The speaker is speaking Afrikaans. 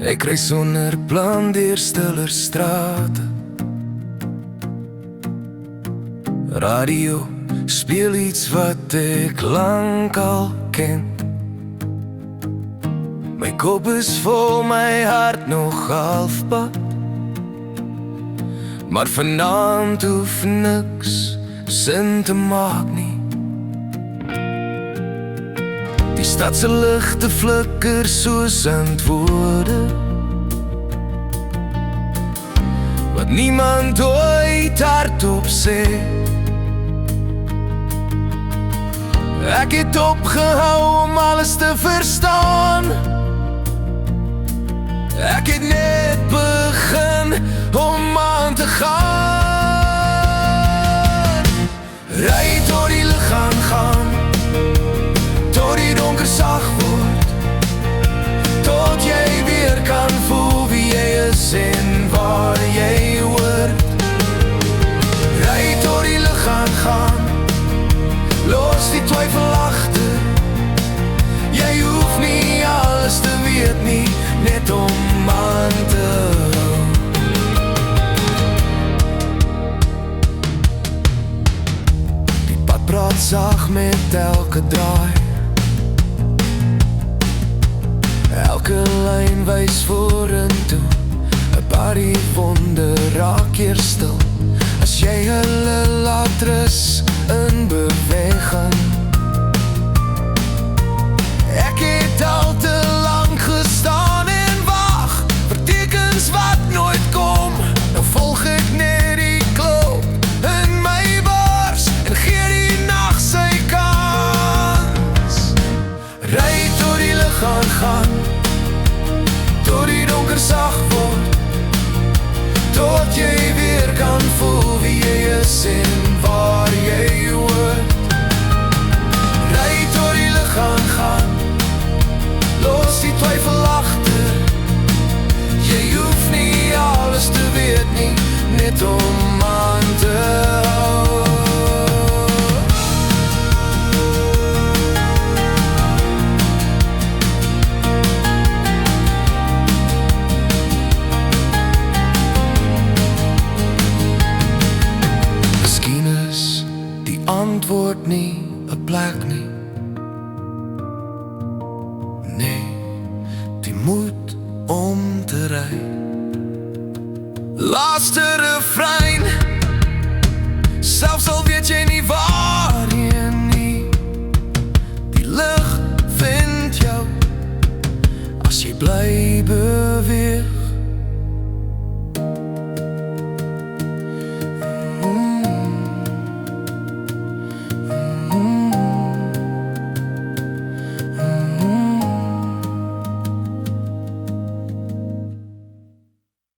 Ek ry sonder plan deur stiller strate. Radio speel iets wat ek lang al ken. My kop is vol, my hart nog halfpad. Maar vanaand hoef niks sin te maak nie. Die stadse ligte flikker soos antwoorde wat niemand ooit hardop sê. Ek het opgehou om alles te verstaan. Ek het net begin om aan te gaan. Ry tot die lig gaan, tot die donker sag word, tot jy weer kan voel wie jy is en waar jy hoort. Ry tot die lig gaan, los die twyfel agter. Jy hoef nie alles te weet nie, net om aan te hou. Die pad praat sag met elke draai. Elke lyn wys vorentoe. 'n Paar wonde raak hier stil as jy hulle laat rus in beweging. Ek het al te lang gestaan en wag vir tekens wat nooit kom. Nou volg ek net die klop in my bors en gee die nag sy kans. Ry tot die lig gaan, tot die donker sag word, tot jy weer kan voel wie jy is en waar jy hoort. Ry tot die lig gaan, los die twyfel agter. Jy hoef nie alles te weet nie, net om aan te hou. Miskien is die antwoord nie 'n plek nie. Nee, die moed om te ry. Laaste refrein.